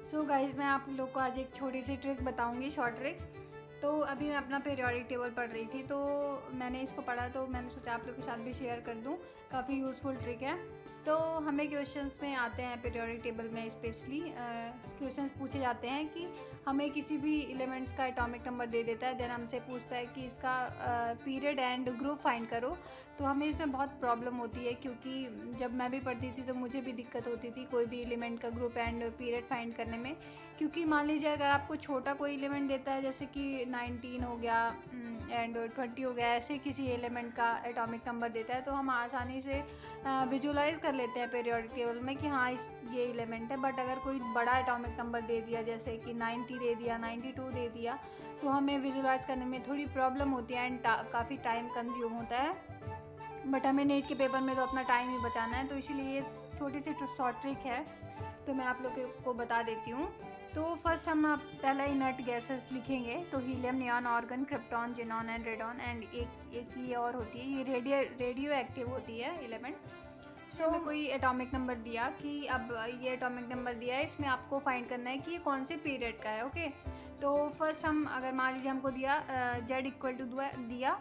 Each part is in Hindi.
सो गाइज़, मैं आप लोग को आज एक छोटी सी ट्रिक बताऊंगी, शॉर्ट ट्रिक। तो अभी मैं अपना पीरियोडिक टेबल पढ़ रही थी, तो मैंने इसको पढ़ा, तो मैंने सोचा आप लोग के साथ भी शेयर कर दूं। काफ़ी यूज़फुल ट्रिक है। तो हमें क्वेश्चंस में आते हैं पीरियोडिक टेबल में, स्पेशली क्वेश्चंस पूछे जाते हैं कि हमें किसी भी एलिमेंट्स का एटॉमिक नंबर दे देता है, देन हमसे पूछता है कि इसका पीरियड एंड ग्रुप फाइंड करो। तो हमें इसमें बहुत प्रॉब्लम होती है, क्योंकि जब मैं भी पढ़ती थी तो मुझे भी दिक्कत होती थी कोई भी एलिमेंट का ग्रुप एंड पीरियड फाइंड करने में। क्योंकि मान लीजिए अगर आपको छोटा कोई एलिमेंट देता है, जैसे कि 19 हो गया एंड 20 हो गया, ऐसे किसी एलिमेंट का एटॉमिक नंबर देता है, तो हम आसानी से विजुलाइज कर लेते हैं पीरियोडिक टेबल में कि हाँ ये एलिमेंट है। बट अगर कोई बड़ा एटॉमिक नंबर दे दिया, जैसे कि 90 दे दिया, 92 दे दिया, तो हमें विजुलाइज करने में थोड़ी प्रॉब्लम होती है एंड काफ़ी टाइम कंज्यूम होता है। बट हमें नीट के पेपर में तो अपना टाइम ही बचाना है, तो इसीलिए ये छोटी सी शॉर्ट ट्रिक है, तो मैं आप लोगों को बता देती हूँ। तो फर्स्ट हम पहला इनर्ट गैसेस लिखेंगे, तो helium, neon, argon, krypton, xenon and radon. And एक ये और होती है, ये रेडियो एक्टिव होती है एलिमेंट। सो हमें कोई एटॉमिक नंबर दिया कि अब ये एटॉमिक नंबर दिया है, इसमें आपको फाइंड करना है कि ये कौन से पीरियड का है। ओके, तो फर्स्ट हम, अगर मान लीजिए हमको दिया जेड इक्वल टू दिया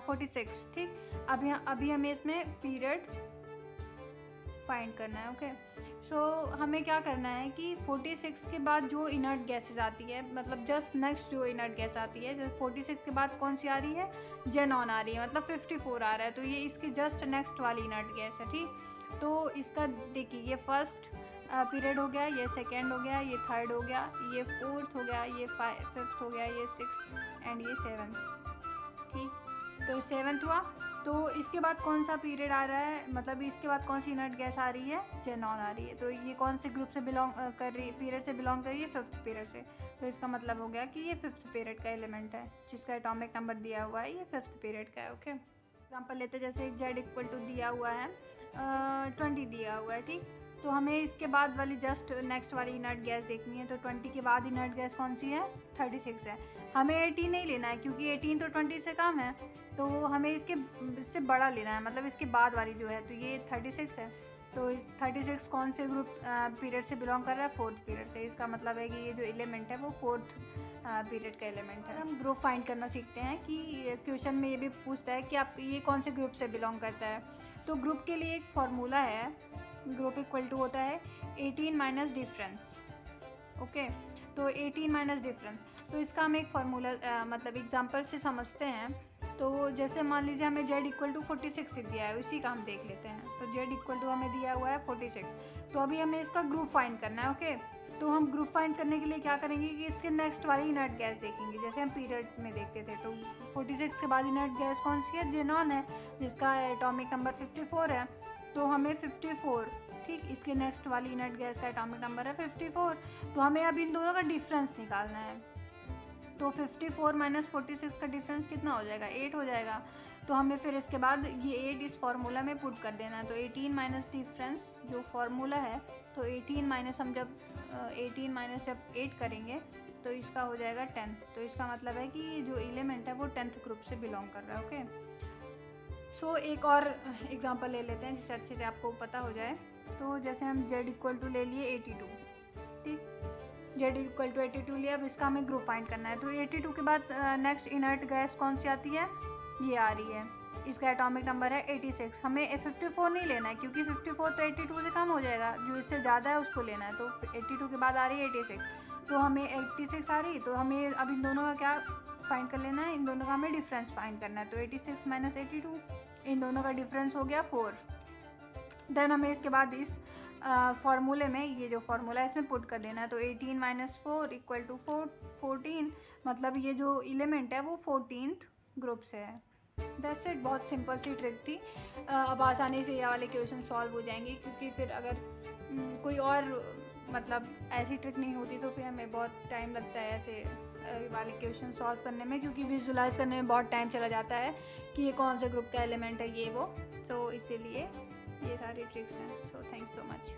46, ठीक। अभी हमें इसमें पीरियड फाइंड करना है। ओके, सो हमें क्या करना है कि 46 के बाद जो इनर्ट गैसेस आती है, मतलब जस्ट नेक्स्ट जो इनर्ट गैस आती है, जैसे 46 के बाद कौन सी आ रही है, जेनॉन आ रही है, मतलब 54 आ रहा है, तो ये इसकी जस्ट नेक्स्ट वाली इनर्ट गैस है, ठीक। तो इसका देखिए, ये फर्स्ट पीरियड हो गया, ये सेकेंड हो गया, ये थर्ड हो गया, ये फोर्थ हो गया, ये फिफ्थ हो गया, ये सिक्स्थ एंड ये सेवन्थ, ठीक। तो सेवन्थ हुआ। तो इसके बाद कौन सा पीरियड आ रहा है, मतलब इसके बाद कौन सी इनर्ट गैस आ रही है, जेनॉन आ रही है। तो ये कौन से ग्रुप से बिलोंग कर रही, पीरियड से बिलोंग कर रही है, फिफ्थ पीरियड से। तो इसका मतलब हो गया कि ये फिफ्थ पीरियड का एलिमेंट है, जिसका एटॉमिक नंबर दिया हुआ है, ये फिफ्थ पीरियड का है। ओके, एग्जाम्पल लेते हैं, जैसे जेड इक्वल टू दिया हुआ है 20 दिया हुआ है, ठीक। तो हमें इसके बाद वाली जस्ट नेक्स्ट वाली इनर्ट गैस देखनी है, तो 20 के बाद इनर्ट गैस कौन सी है, 36 है। हमें 18 नहीं लेना है, क्योंकि 18 तो 20 से कम है, तो हमें इससे बड़ा लेना है, मतलब इसके बाद वाली जो है, तो ये 36 है। तो इस 36 कौन से ग्रुप पीरियड से बिलोंग कर रहा है, फोर्थ पीरियड से। इसका मतलब है कि ये जो एलिमेंट है वो फोर्थ पीरियड का एलिमेंट है। हम ग्रुप फाइंड करना सीखते हैं कि क्वेश्चन में ये भी पूछता है कि आप ये कौन से ग्रुप से बिलोंग करता है। तो ग्रुप के लिए एक फॉर्मूला है, ग्रुप इक्वल टू होता है 18 माइनस डिफरेंस। ओके, तो 18 माइनस डिफरेंस, तो इसका हम एक फार्मूला मतलब एग्जांपल से समझते हैं। तो जैसे मान लीजिए हमें z इक्वल टू 46 दिया है, उसी का हम देख लेते हैं। तो z इक्वल टू हमें दिया हुआ है 46, तो अभी हमें इसका ग्रुप फाइंड करना है। ओके, तो हम ग्रुप फाइंड करने के लिए क्या करेंगे कि इसके नेक्स्ट वाली इनर्ट गैस देखेंगे, जैसे हम पीरियड में देखते थे। तो 46 के बाद इनर्ट गैस कौन सी है, जेनॉन है, जिसका एटॉमिक नंबर 54 है। तो हमें 54, ठीक, इसके नेक्स्ट वाली इनर्ट गैस का एटॉमिक नंबर है 54। तो हमें अब इन दोनों का डिफरेंस निकालना है। तो 54 माइनस 46 का डिफरेंस कितना हो जाएगा, 8 हो जाएगा। तो हमें फिर इसके बाद ये 8 इस फार्मूला में पुट कर देना है। तो 18 माइनस डिफरेंस जो फार्मूला है, तो 18 माइनस हम जब 18 माइनस जब 8 करेंगे, तो इसका हो जाएगा 10। तो इसका मतलब है कि जो एलिमेंट है वो 10th ग्रुप से बिलोंग कर रहा है। ओके, सो एक और एग्जांपल ले लेते हैं, जिससे अच्छे से आपको पता हो जाए। तो जैसे हम z इक्वल टू ले लिए 82, ठीक, z इक्वल टू 82 लिया। अब इसका हमें ग्रुप फाइंड करना है। तो 82 के बाद नेक्स्ट इनर्ट गैस कौन सी आती है, ये आ रही है, इसका एटॉमिक नंबर है 86। हमें 54 नहीं लेना है, क्योंकि 54 तो 82 से कम हो जाएगा, जो इससे ज़्यादा है उसको लेना है। तो 82 के बाद आ रही है 86, तो हमें 86 आ रही, तो हमें अब इन दोनों का क्या फाइंड कर लेना है, इन दोनों का हमें डिफरेंस फाइंड करना है। तो 86 माइनस 82, इन दोनों का डिफरेंस हो गया 4। देन हमें इसके बाद इस फार्मूले में, ये जो फार्मूला है इसमें पुट कर देना है। तो 18 माइनस 4 इक्वल टू 14, मतलब ये जो एलिमेंट है वो 14th ग्रुप से है। दैट्स इट, बहुत सिंपल सी ट्रिक थी। अब आसानी से ये वाले क्वेश्चन सॉल्व हो जाएंगे, क्योंकि फिर अगर कोई और मतलब ऐसी ट्रिक नहीं होती तो फिर हमें बहुत टाइम लगता है ऐसे वाले क्वेश्चन सॉल्व करने में, क्योंकि विजुलाइज करने में बहुत टाइम चला जाता है कि ये कौन से ग्रुप का एलिमेंट है, ये वो। सो इसीलिए ये सारी ट्रिक्स हैं। So thanks so much.